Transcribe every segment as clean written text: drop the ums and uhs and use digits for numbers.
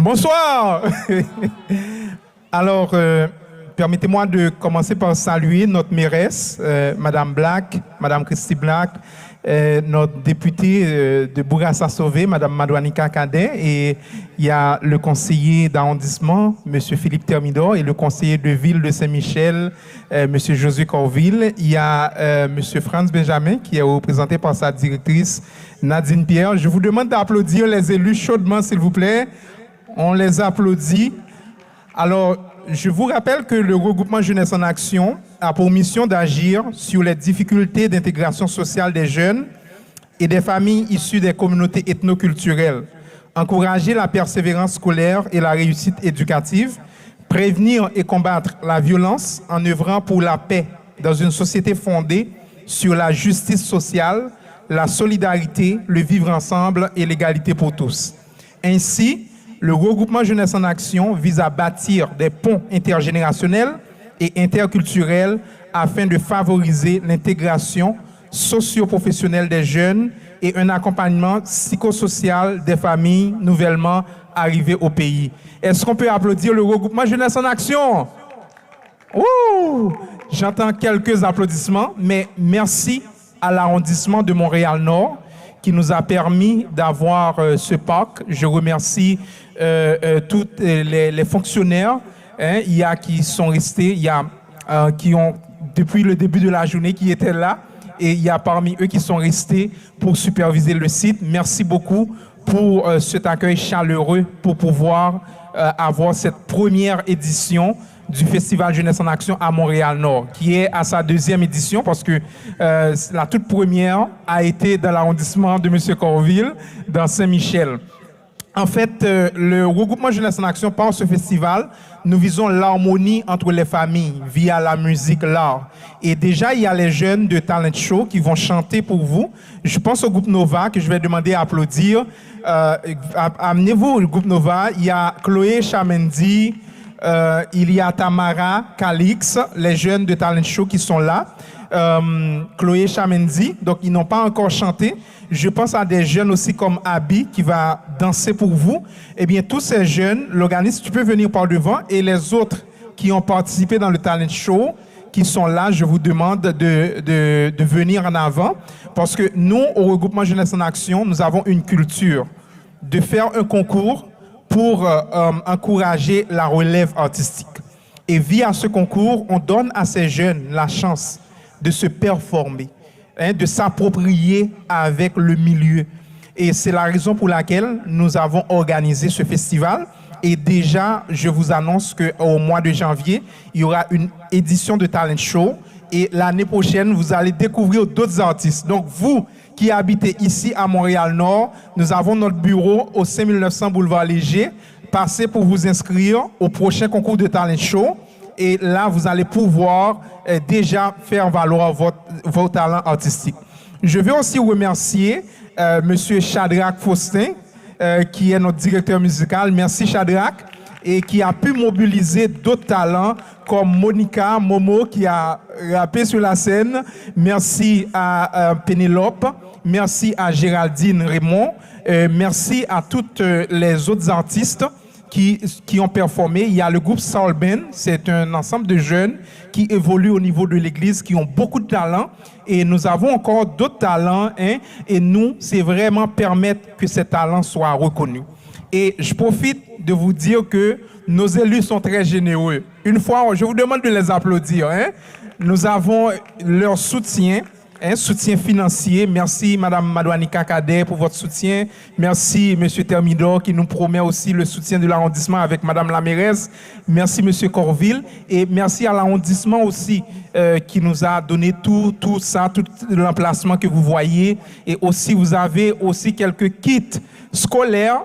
Bonsoir. Alors, permettez-moi de commencer par saluer notre mairesse, Madame Black, Madame Christy Black, notre députée de Bourassa-Sauvé, Madame Madouanika Cadet, et il y a le conseiller d'arrondissement, Monsieur Philippe Thermidor, et le conseiller de ville de Saint-Michel, Monsieur Josué Corville. Il y a Monsieur Franz Benjamin, qui est représenté par sa directrice Nadine Pierre. Je vous demande d'applaudir les élus chaudement, s'il vous plaît. On les applaudit. Alors, je vous rappelle que le regroupement Jeunesse en Action a pour mission d'agir sur les difficultés d'intégration sociale des jeunes et des familles issues des communautés ethnoculturelles, encourager la persévérance scolaire et la réussite éducative, prévenir et combattre la violence en œuvrant pour la paix dans une société fondée sur la justice sociale, la solidarité, le vivre ensemble et l'égalité pour tous. Ainsi, le regroupement Jeunesse en Action vise à bâtir des ponts intergénérationnels et interculturels afin de favoriser l'intégration socio-professionnelle des jeunes et un accompagnement psychosocial des familles nouvellement arrivées au pays. Est-ce qu'on peut applaudir le regroupement Jeunesse en Action? Ouh! J'entends quelques applaudissements, mais merci à l'arrondissement de Montréal-Nord qui nous a permis d'avoir ce parc. Je remercie tous les fonctionnaires. Il y a qui sont restés, il y a qui ont, depuis le début de la journée, qui étaient là. Et il y a parmi eux qui sont restés pour superviser le site. Merci beaucoup pour cet accueil chaleureux pour pouvoir avoir cette première édition du Festival Jeunesse en Action à Montréal-Nord, qui est à sa deuxième édition parce que la toute première a été dans l'arrondissement de M. Corville, dans Saint-Michel. En fait, le regroupement Jeunesse en Action, par ce festival, nous visons l'harmonie entre les familles via la musique, l'art. Et déjà, il y a les jeunes de Talent Show qui vont chanter pour vous. Je pense au groupe Nova que je vais demander à applaudir. Amenez-vous le groupe Nova. Il y a Chloé Chamendi, il y a Tamara Calix, les jeunes de Talent Show qui sont là. Chloé Chamendi, donc ils n'ont pas encore chanté. Je pense à des jeunes aussi comme Abby qui va danser pour vous. Eh bien, tous ces jeunes, l'organisme, tu peux venir par devant et les autres qui ont participé dans le Talent Show, qui sont là, je vous demande de venir en avant parce que nous, au regroupement Jeunesse en Action, nous avons une culture de faire un concours pour encourager la relève artistique. Et via ce concours, on donne à ces jeunes la chance de se performer, de s'approprier avec le milieu. Et c'est la raison pour laquelle nous avons organisé ce festival. Et déjà, je vous annonce qu'au mois de janvier, il y aura une édition de Talent Show. Et l'année prochaine, vous allez découvrir d'autres artistes. Donc, vous qui habitez ici à Montréal-Nord, nous avons notre bureau au 5900 Boulevard Léger. Passez pour vous inscrire au prochain concours de Talent Show. Et là, vous allez pouvoir déjà faire valoir vos talents artistiques. Je veux aussi remercier M. Shadrach Faustin, qui est notre directeur musical. Merci Shadrach. Et qui a pu mobiliser d'autres talents comme Monica Momo qui a rappé sur la scène. Merci à Pénélope. Merci à Géraldine Raymond. Merci à toutes les autres artistes qui ont performé. Il y a le groupe Saul Ben, c'est un ensemble de jeunes qui évoluent au niveau de l'église, qui ont beaucoup de talents. Et nous avons encore d'autres talents. Et nous, c'est vraiment permettre que ces talents soient reconnus. Et je profite de vous dire que nos élus sont très généreux. Une fois, je vous demande de les applaudir. Nous avons leur soutien. Soutien financier. Merci Madame Madouanika Cadet pour votre soutien. Merci Monsieur Thermidor qui nous promet aussi le soutien de l'arrondissement avec Madame la mairesse. Merci Monsieur Corville et merci à l'arrondissement aussi qui nous a donné tout ça, tout l'emplacement que vous voyez. Et aussi vous avez aussi quelques kits scolaires.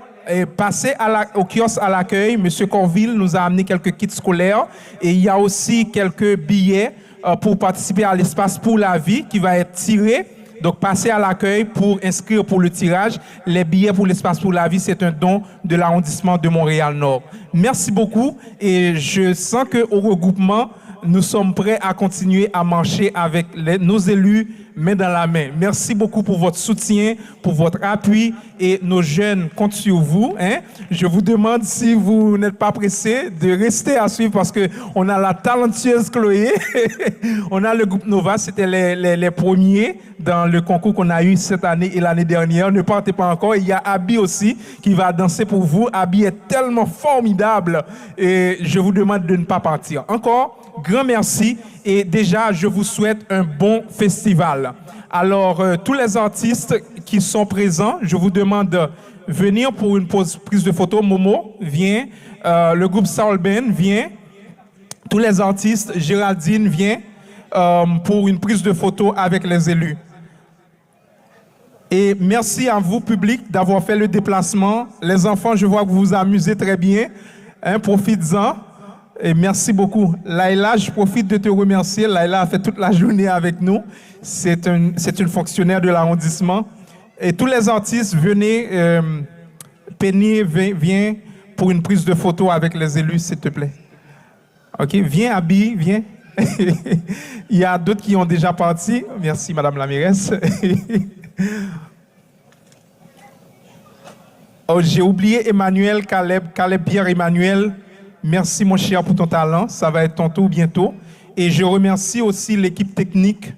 Passez au kiosque à l'accueil. Monsieur Corville nous a amené quelques kits scolaires et il y a aussi quelques billets pour participer à l'espace pour la vie qui va être tiré. Donc, passez à l'accueil pour inscrire pour le tirage. Les billets pour l'espace pour la vie, c'est un don de l'arrondissement de Montréal-Nord. Merci beaucoup et je sens qu'au regroupement, nous sommes prêts à continuer à marcher avec nos élus main dans la main. Merci beaucoup pour votre soutien, pour votre appui et nos jeunes comptent sur vous. Hein? Je vous demande si vous n'êtes pas pressés de rester à suivre parce qu'on a la talentueuse Chloé, on a le groupe Nova, c'était les premiers dans le concours qu'on a eu cette année et l'année dernière. Ne partez pas encore. Il y a Abby aussi qui va danser pour vous. Abby est tellement formidable et je vous demande de ne pas partir. Encore, grand merci et déjà, je vous souhaite un bon festival. Alors, tous les artistes qui sont présents, je vous demande de venir pour une prise de photo. Momo, viens. Le groupe Saul Ben, viens. Tous les artistes, Géraldine, viens pour une prise de photo avec les élus. Et merci à vous, public, d'avoir fait le déplacement. Les enfants, je vois que vous vous amusez très bien. Hein, profitez-en. Et merci beaucoup. Laïla, je profite de te remercier. Laïla a fait toute la journée avec nous. C'est une fonctionnaire de l'arrondissement. Et tous les artistes, venez. Penny, viens pour une prise de photo avec les élus, s'il te plaît. OK, viens, Abby, viens. Il y a d'autres qui ont déjà parti. Merci, Madame la mairesse. Oh, j'ai oublié Emmanuel, Caleb Pierre Emmanuel. Merci mon cher pour ton talent, ça va être ton tour bientôt. Et je remercie aussi l'équipe technique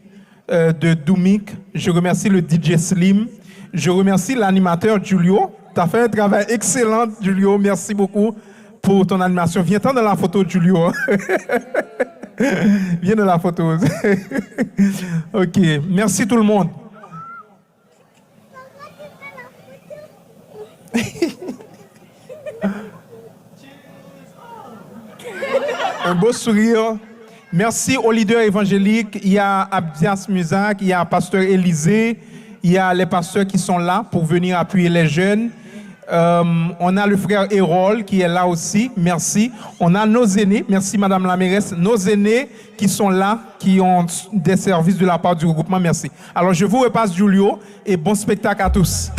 de Doumik, je remercie le DJ Slim, je remercie l'animateur Julio. Tu as fait un travail excellent Julio, merci beaucoup pour ton animation. Viens-t'en dans la photo Julio. Viens dans la photo. OK, merci tout le monde. Un beau sourire. Merci aux leaders évangéliques. Il y a Abdias Musak, il y a Pasteur Élisée, il y a les pasteurs qui sont là pour venir appuyer les jeunes. On a le frère Hérol qui est là aussi. Merci. On a nos aînés. Merci Madame la mairesse. Nos aînés qui sont là, qui ont des services de la part du regroupement. Merci. Alors je vous repasse Julio et bon spectacle à tous.